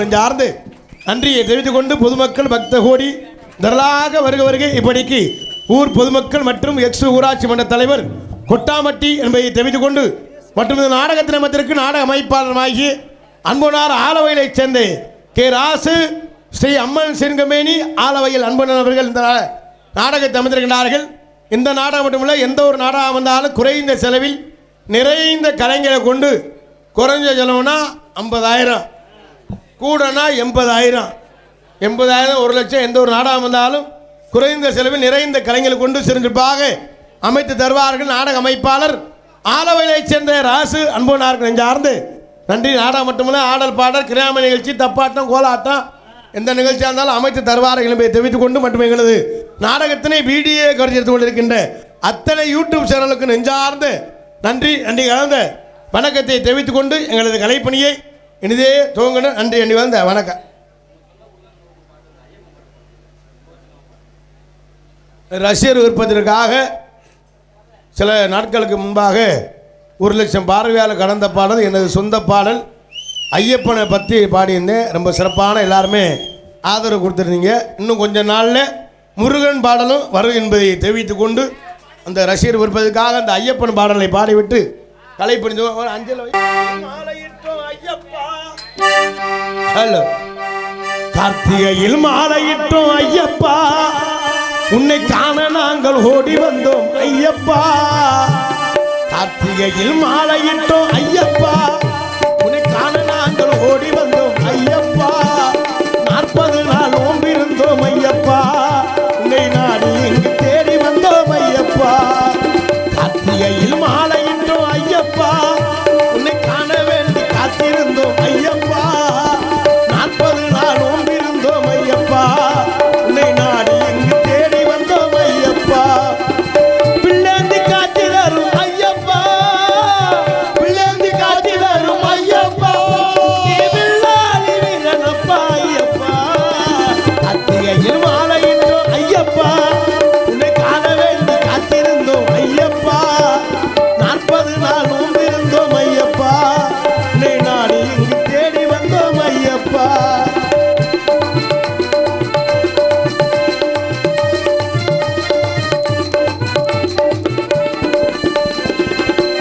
நெஞ்சார்ந்து நன்றியை தெரிவித்துக் கொண்டு பொதுமக்கள் பக்த கோடி திரளாக வருகை இப்படிக்கு ஊர் பொதுமக்கள் மற்றும் எக்ஸ் ஊராட்சி மன்ற தலைவர் கொட்டாமட்டி என்பதை தெரிவித்துக் கொண்டு மற்றும் இந்த நாடகத்தின் மத்திற்கு நாடக அமைப்பாளருமாகி அன்பனார் ஆலவையிலைச் சேர்ந்த கே ராசு ஸ்ரீ அம்மன் சிறுகமேனி ஆலவையில் அன்பனன் அவர்கள் இந்த நாடகத்தை அமைந்திருக்கின்றார்கள். இந்த நாடகம் மட்டுமல்ல, எந்த ஒரு நாடகம் வந்தாலும் குறைந்த செலவில் நிறைந்த கலைஞரை கொண்டு குறைஞ்ச செலவுனா 50,000 கூடனா 80,000 1 லட்சம் எந்த ஒரு நாடகம் வந்தாலும் குறைந்த செலவில் நிறைந்த கலைஞரை கொண்டு சிறப்பாக அமைத்து தருவார்கள். நாடக அமைப்பாளர் ஆலவையைச் சேர்ந்த ராசு அன்பனாருக்கு நெஞ்சார்ந்து நன்றி. நாடகம் மட்டுமல்ல, ஆடல் பாடல் கிராம நிகழ்ச்சி தப்பாட்டம் கோலாட்டம் எந்த நிகழ்ச்சியாக இருந்தாலும் அமைத்து தருவார்கள் என்பதை தெரிவித்துக் கொண்டு மற்றும் எங்களது நாடகத்தினை வீடியோ கவர்ச்சி எடுத்துக் கொண்டிருக்கின்ற அத்தனை யூடியூப் சேனலுக்கு நெஞ்சார்ந்து நன்றி கலந்த வணக்கத்தை தெரிவித்துக் கொண்டு எங்களது கலைப்பணியை இனிதே துவங்கணும். நன்றி கலந்த வணக்கம். ரசிகர் விருப்பத்திற்காக சில நாட்களுக்கு முன்பாக 1 லட்சம் பார்வையாளர் கடந்த பாடல் எனது சொந்த பாடல் ஐயப்பனை பற்றி பாடியிருந்தேன். ரொம்ப சிறப்பான எல்லாருமே ஆதரவு கொடுத்துருந்தீங்க. இன்னும் கொஞ்ச நாளில் முருகன் பாடலும் வரும் என்பதை தெரிவித்துக் கொண்டு அந்த ரசிகர் விருப்பதற்காக அந்த ஐயப்பன் பாடலை பாடிவிட்டு கலைப்பணி அஞ்சல் ஹலோ கார்த்திகையில் மாலையிட்டோம் ஐயப்பா, உன்னை காண நாங்கள் ஓடி வந்தோம் ஐயப்பா. கார்த்திகையில் மாலையிட்டோம் ஐயப்பா, உன்னை காண நாங்கள் ஓடி வந்தோம் ஐயப்பா. 40 நாள் ஓம்பிருந்தோம் ஐயப்பா, உன்னை நாடி இங்கு தேடி வந்தோம் ஐயப்பா. கார்த்திகையில் மாலையிட்டோம் ஐயப்பா, உன்னை காண வேண்டி காத்திருந்தோம் ஐயப்பா. 40 நாள் ஓம்பிருந்தோம் ஐயப்பா, உன்னை நாடி இங்கு தேடி வந்தோம் ஐயப்பா. பிள்ளைந்தி காட்டி தரும் ஐயப்பா, பிள்ளைந்தி காட்டி தரும் ஐயப்பா. வீரனப்பா ஐயப்பா, கார்த்திகையில் மாலையிட்டோம் ஐயப்பா, உன்னை காண வேண்டி காத்திருந்தோம் ஐயப்பா. 40 நாள் நோம்பிருந்தோம் ஐயப்பா, உன்னை நாடி இங்கு தேடி வந்தோம் ஐயப்பா.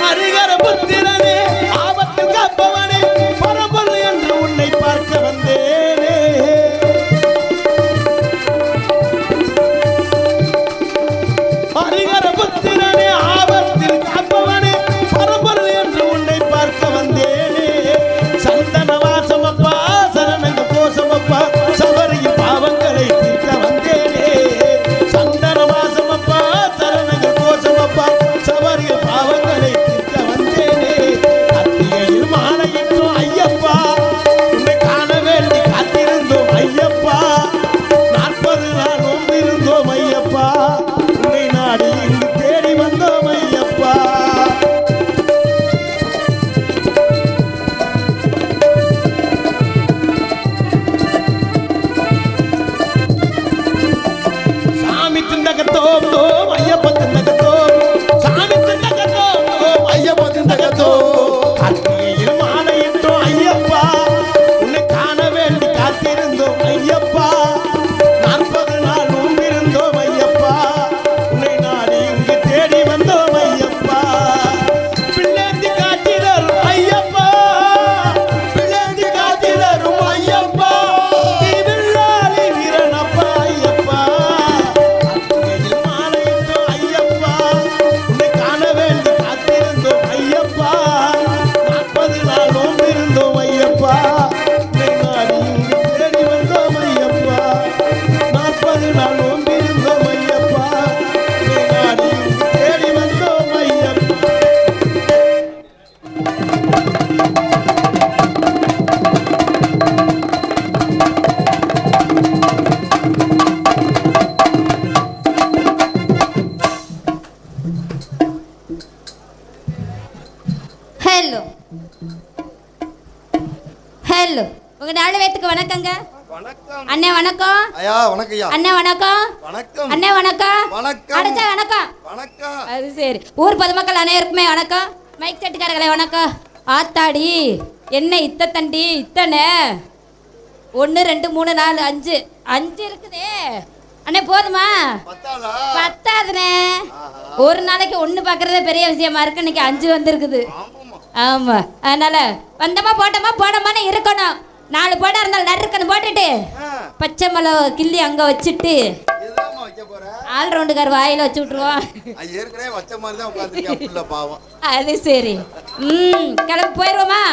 ஹரிகர புத்திரனே, ஆபத்தில் காப்பவனே, பரம்பொருள் என்று உன்னை பார்க்க வந்தேனே. ஹரிகர புத்திரனே, ஆபத்தில் காப்பவனே, பரம்பொருள் என்று உன்னை பார்க்க வந்தேனே. சந்தன வாசமப்பா, சரணங்க கோசமப்பா, சபரியின் பாவங்களை தீர்க்க வந்தேனே. சந்தன வாசமப்பா, சரணங்க கோசமப்பா, சபரியின் பாவங்களை தீர்க்க வந்தேனே. கார்த்திகையில் மாலையிட்டோம் ஐயப்பா, உன்னை காண வேண்டி காத்திருந்தோம் ஐயப்பா. 40 நாள் நோம்பிருந்தோம் ஐயப்பா, உன்னை நாடி இங்கு தேடி வந்தோம் ஐயப்பா. சாமி திண்டகத்தோம் தோம் ஐயப்ப திண்டகத்தோம், சாமி திண்டகத்தோம் தோம் ஐயப்ப திண்டகத்தோம். கார்த்திகையில் மாலையிட்டோம் ஐயப்பா, உன்னை காண வேண்டி காத்திருந்தோம் ஐயப்பா. 40 நாள் நோம்பிருந்தோம் ஐயப்பா, உன்னை நாடி இங்கு தேடி வந்தோம் ஐயப்பா. பிள்ளைந்தி காட்டி தரும் ஐயப்பா, பிள்ளைந்தி காட்டி தரும் ஐயப்பா. வில்லாளி வீரனப்பா ஐயப்பா, கார்த்திகையில் மாலையிட்டோம் ஐயப்பா, உன்னை காண வேண்டி காத்திருந்தோம் ஐயப்பா. 40 நாள் நோம்பிருந்தோம் ஐயப்பா, உன்னை நாடி இங்கு தேடி வந்தோம் ஐயப்பா. 40 நாள் நோம்பிருந்தோம் ஐயப்பா, உன்னை நாடி இங்கு தேடி வந்தோம் ஐயப்பா. ஹலோ ஹலோ, உங்க 4 பேத்துக்கு வணக்கங்க. வணக்கம் அண்ணே வணக்கம். ஐயா வணக்கம்யா. அண்ணே வணக்கம். வணக்கம் அண்ணே வணக்கம். வணக்கம். அடச்சா வணக்கம். வணக்கம். அது சரி. ஊர் பொதுமக்கள் அனைவருக்குமே வணக்கம். மைக் செட்டுக்காரர்களே வணக்கம். ஆத்தாடி என்ன இத்த தண்டி இத்தனை 1 2 3 4 5 5 இருக்குதே அண்ணே போதுமா பத்தாதா? பத்தாதுண்ணே ஒரு நாளைக்கு 1 பார்க்கறதே பெரிய விஷயமா இருக்கு இன்னைக்கு 5 வந்திருக்குது ஆமாம்மா. ஆமா அதனால வந்தமா போட்டோமான்னு இருக்கணும் 4 போட்டா இருந்தாலும் நறுக்கணும் போட்டுட்டு பச்சை மிளகா கிள்ளி அங்க வச்சுட்டு இதுதாம்மா வைக்க போற? ஆல் ரவுண்டுக்கார் வாயில வச்சு விட்டுருவோம் அது ஏற்கனவே வச்ச மாதிரி தான் உட்காந்துருக்கேன் புள்ள பாவம். அது சரி கிளம்பி போயிடுவோமா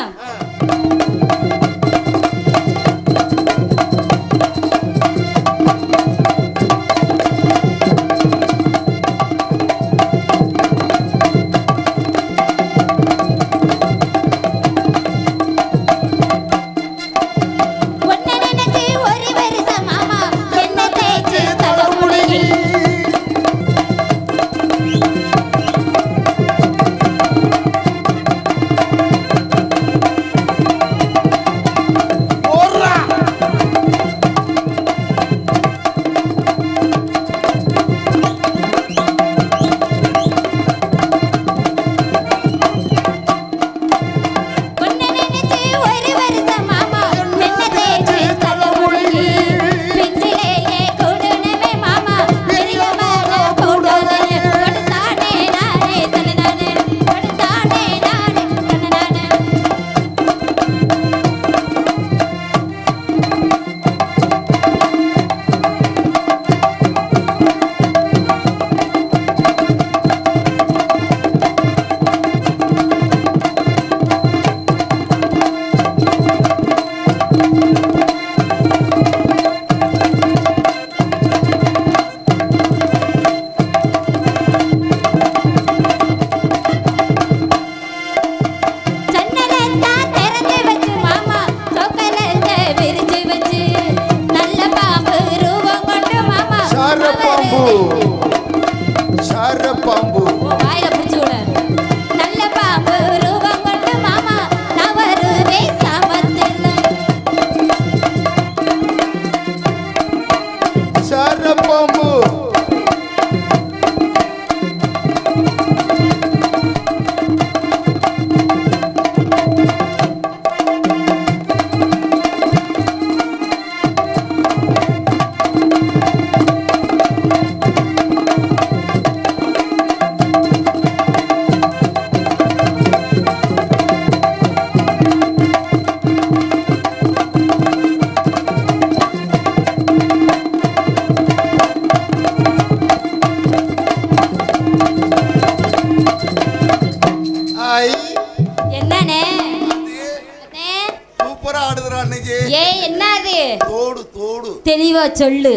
தெளிவா சொல்லு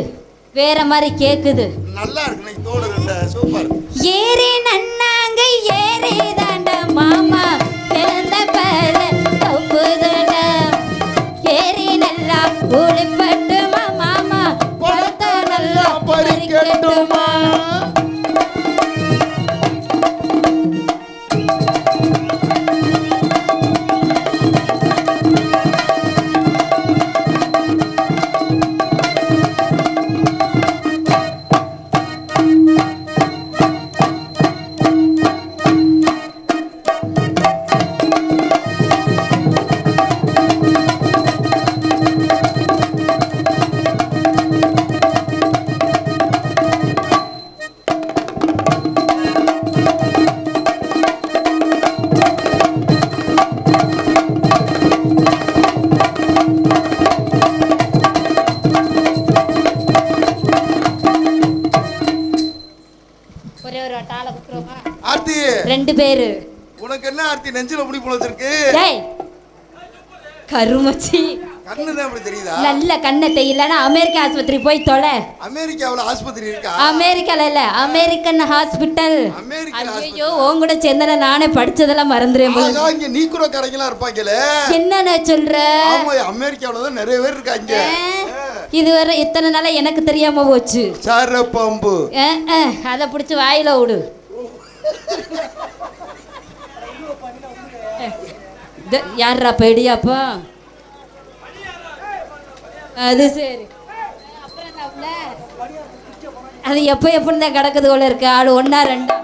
வேற மாதிரி கேக்குது நல்லா இருக்கு நீ தோடு ரெண்டு சூப்பர் ஏறி நன்னாங்க ஏறி தாண்ட மாமா எழுந்த பல தப்புதுட ஏறி நல்லா ஒளிப்பட்டுமா மாமா பழத்த நல்லா பறிக்கட்டுமா ரெண்டு பேரு உனக்கு என்ன ஆர்த்தி நெஞ்சில முடி புலச்சிருக்கு டேய் கருமச்சி கண்ணு தான் அப்படி தெரியுதா நல்ல கண்ணை தெரியலனா அமெரிக்க ஆஸ்பத்திரி போய் தொலை அமெரிக்காவுல ஆஸ்பத்திரி இருக்கா அமெரிக்கால இல்ல அமெரிக்கன் ஹாஸ்பிடல் ஐயோ உன் கூட சேர்ந்தன நானே படிச்சதெல்லாம் மறந்துறேன் போல இங்க நீ கூட கரைங்களா இருப்பாங்கல என்னன்னு சொல்ற ஆமா அமெரிக்காவுல தான் நிறைய பேர் இருக்காங்க இதுவரை இத்தனை நாளா எனக்கு தெரியாம போச்சு சார பாம்பு அத பிடிச்சு வாயில விடு யாரா பேடியாப்பா அது சரி அது எப்ப எப்படிதான் கிடக்குது போல இருக்கு ஆடு 1 2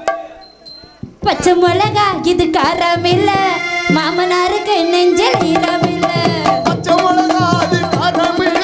பச்சை மிளகா இது காரம் இல்ல மாமனாருக்கு நெஞ்சல் ஈரம் இல்ல பச்சை மிளகா அது காரம் இல்ல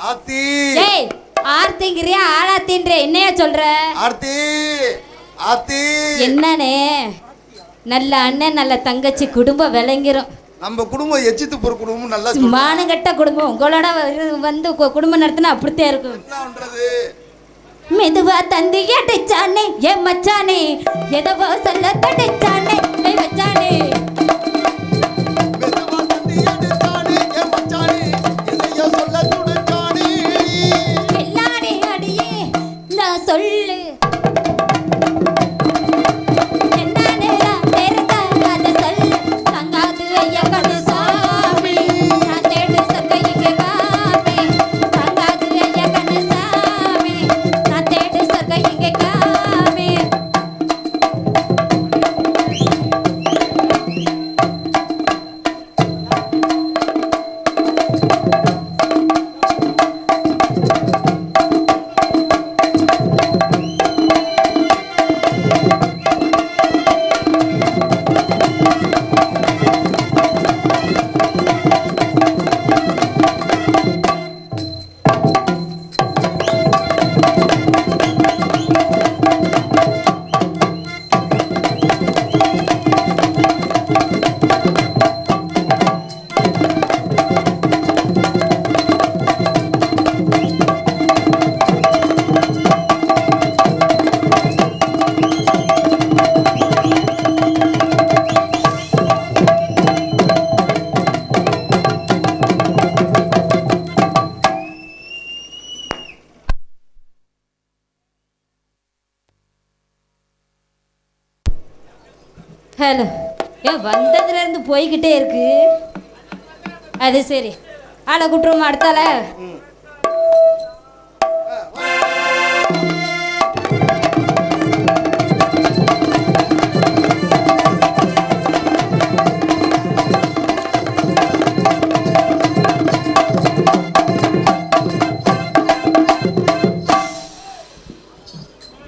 ஆத்தி ஏய் ஆர்த்திங்கிறியா ஆளாத்தின்ற என்னையா சொல்ற? ஆர்த்தி ஆத்தி என்னனே நல்ல அண்ணன் நல்ல தங்கச்சி குடும்பம் விளங்கிரும். நம்ம குடும்பம் எச்சித்து போற குடும்பம் நல்லா மானங்கட்ட குடும்பம் உங்களோட வந்து குடும்பம் நடத்தினா அப்படித்தான் இருக்கும். என்ன பண்றது? மெதுவா தந்தி அடைச்சானே என் மச்சானே எதவோ சொல்ல தடைச்சானே வச்சானே மெதுவா தந்தி அடிச்சானே என் மச்சானே எதையோ சொல்ல துடிச்சானே எல்லாரே அடியே நான் சொல்லு என்னனே தெரிந்த அத சொல்லு சங்காது ஐயா கண்ணு சாமி நான் தேடு சக்கையிலே காமி சங்காது ஐயா கண்ணு சாமி நான் தேடு சக்கையிலே காமி ஹலோ ஏன் வந்ததுல இருந்து போய்கிட்டே இருக்கு. அது சரி ஆளை கூட்டுருமா அடுத்தால.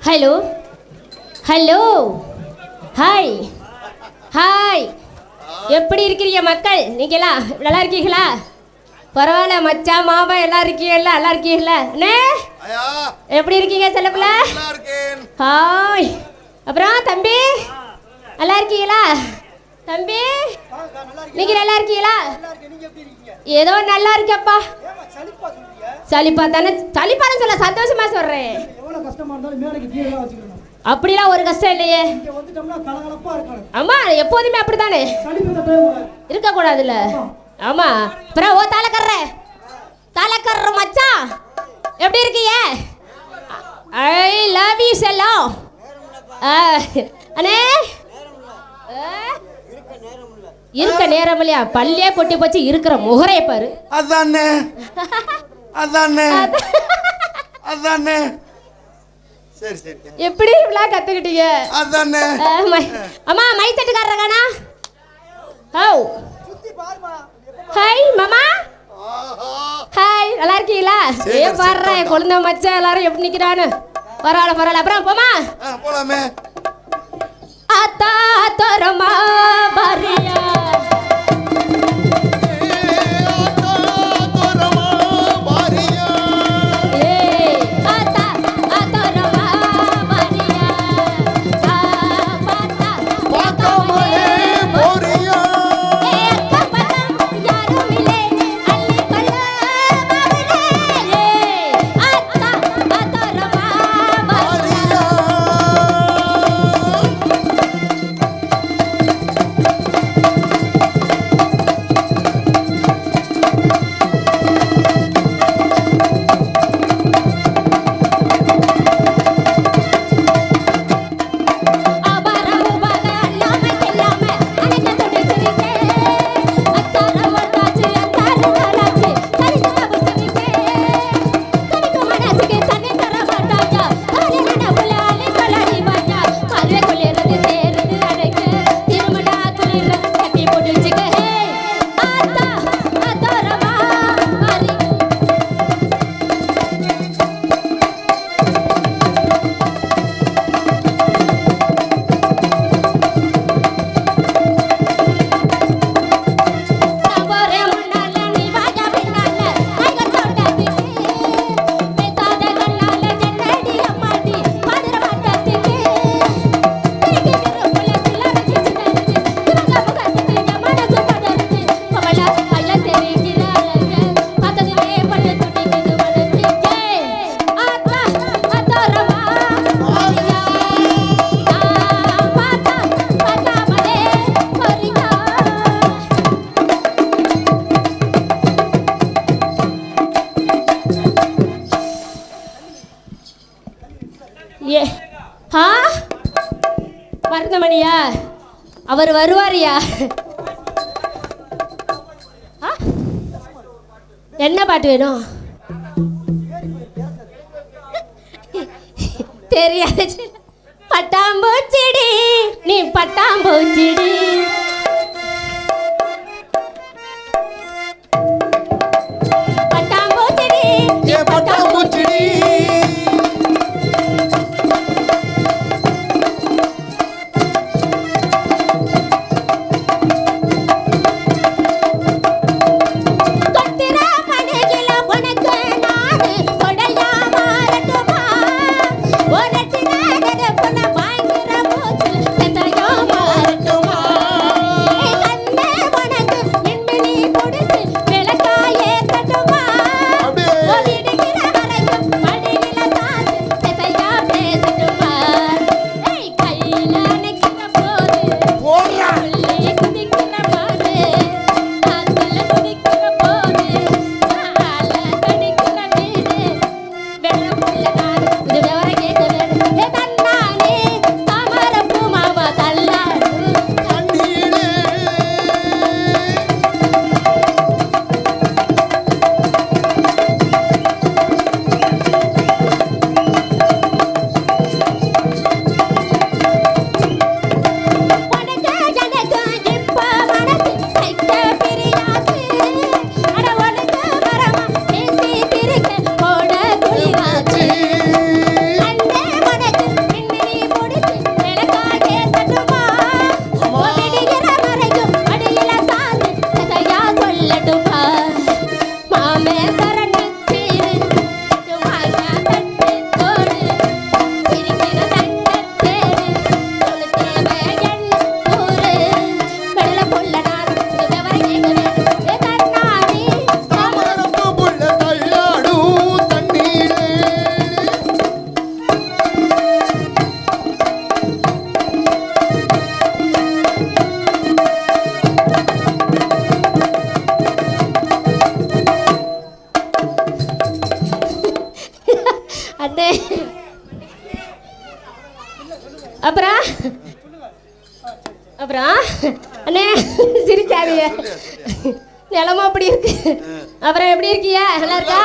ஹலோ ஹலோ ஹாய் ஹாய் எப்படி இருக்கிறீங்க மக்கள்? நீங்களா நல்லா இருக்கீங்களா? பரவாயில்ல மச்சான் மாமா எல்லாம் இருக்கீங்களா? நல்லா இருக்கீங்களா? அண்ணே ஐயா எப்படி இருக்கீங்க செல்லப்பிள்ள? நல்லா இருக்கேன். ஹாய் அப்புறம் தம்பி நல்லா இருக்கீங்களா? தம்பி நீங்க நல்லா இருக்கீங்களா? ஏதோ நல்லா இருக்கப்பா. சலிப்பா தானே? சலிப்பான்னு சொல்ல சந்தோஷமா சொல்றேன். அப்படிலாம் ஒரு கஷ்டம் இல்லையே. ஆமா எப்போதுமே அப்படித்தானே இருக்க கூடாதுல்ல. ஆமா அப்புறம் ஓ தலைக்கர்ற மச்சான் எப்படி இருக்கீங்க? ஐ லவ் யூ செல்லம். அண்ணே இருக்க நேரம் இல்லையா? பல்லே கொட்டி போச்சு இருக்கிற முகரைய பாரு. அதானே அதானே அதானே சரி சரி எப்படி இவ்வளவு கத்துக்கிட்டீங்க? அதானே அம்மா மை செட்டுக்காரரானா? ஹோ ஹாய் மாமா. ஹாய் நல்லா இருக்கீங்களா? ஏ பாருடா என் குழந்தை மச்சான் எல்லாரும் எப்படி நிக்கிறானு. பரவாயில்ல அப்புறம் போமா போலாமே. ஆத்தா தரமா பாரியா அவர் வருவாரியா? என்ன பாட்டு வேணும்? தெரியாது. பட்டாம்பூச்சிடி நீ பட்டாம்பூச்சிடி. பட்டாம்பூச்சிடி ஏ பட்டாம்பூச்சிடி. அப்புறம் அப்புறம் அண்ணே சிரிக்காதீங்க. நிலமா அப்படி இருக்கு. அப்புறம் எப்படி இருக்கியா? நல்லா இருக்கா?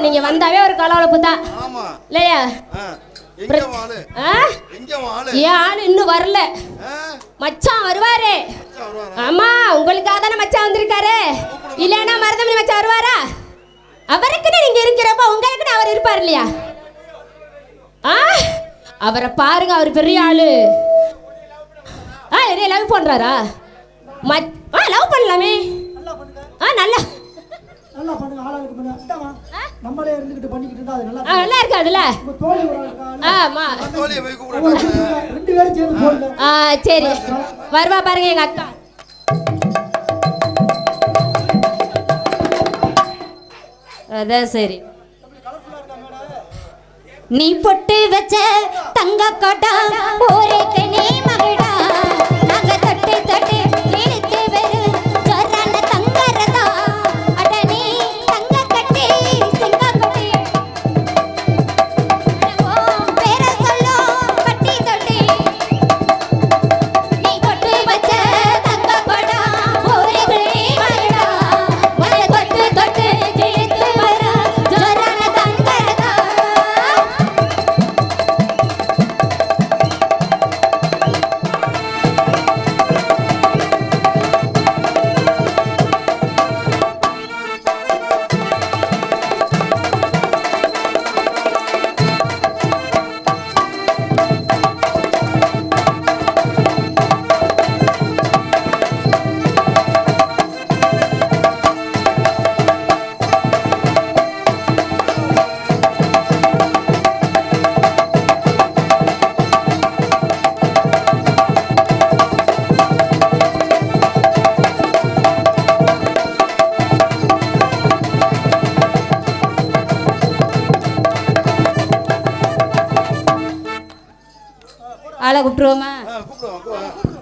நீங்க வந்தாவே ஒரு கலவலப்பு தான் இல்லையா? ஏன் ஆளு இன்னும் வரல? மச்சான் வருவாரு. ஆமா, உங்களுக்காக தானே மச்சான் வந்திருக்காரு. இல்லைன்னா மருதமணி மச்சான் வருவாரா? அவருக்குன்னு நீங்க இருக்கிறப்ப உங்களுக்குன்னு அவர் இருப்பார் இல்லையா? அவரை பாருங்க, அவர் பெரிய ஆளு. நிறைய லவ் பண்றாரா? லவ் பண்ணலாமே. நல்லா நல்லா பண்ணுங்க. ஆளாளுக்கு பண்ணு. அடமா நம்மளே இருந்துக்கிட்டு பண்ணிக்கிட்டு இருந்தா அது நல்லா நல்லா இருக்காதுல. தோழி ஒரு ஆளு. ஆமா, தோழியை போய் கூப்பிடுங்க. ரெண்டு பேரும் சேர்ந்து போடுங்க. சரி, வருவா பாருங்க எங்க அக்கா. அதான் சரி. நீ பொட்டு வச்ச தங்க கோட்டா ஒரே கனி மகடா. நாங்க தொட்டு தொட்டு இழுத்து வரும் சொர்றான தங்கறதா. அட நீ தங்க கட்டி சிங்க கொட்டி பேர சொல்லோ பட்டி தொட்டி. நீ பொட்டு வச்ச தங்க கோட்டா ஒரே கனி மகடா. ஒரே தொட்டு தொட்டு இழுத்து வரும் சொர்றான தங்கறதா. ஆளை கூப்பிட்டுருவோமா? கூப்பிடுவோம்.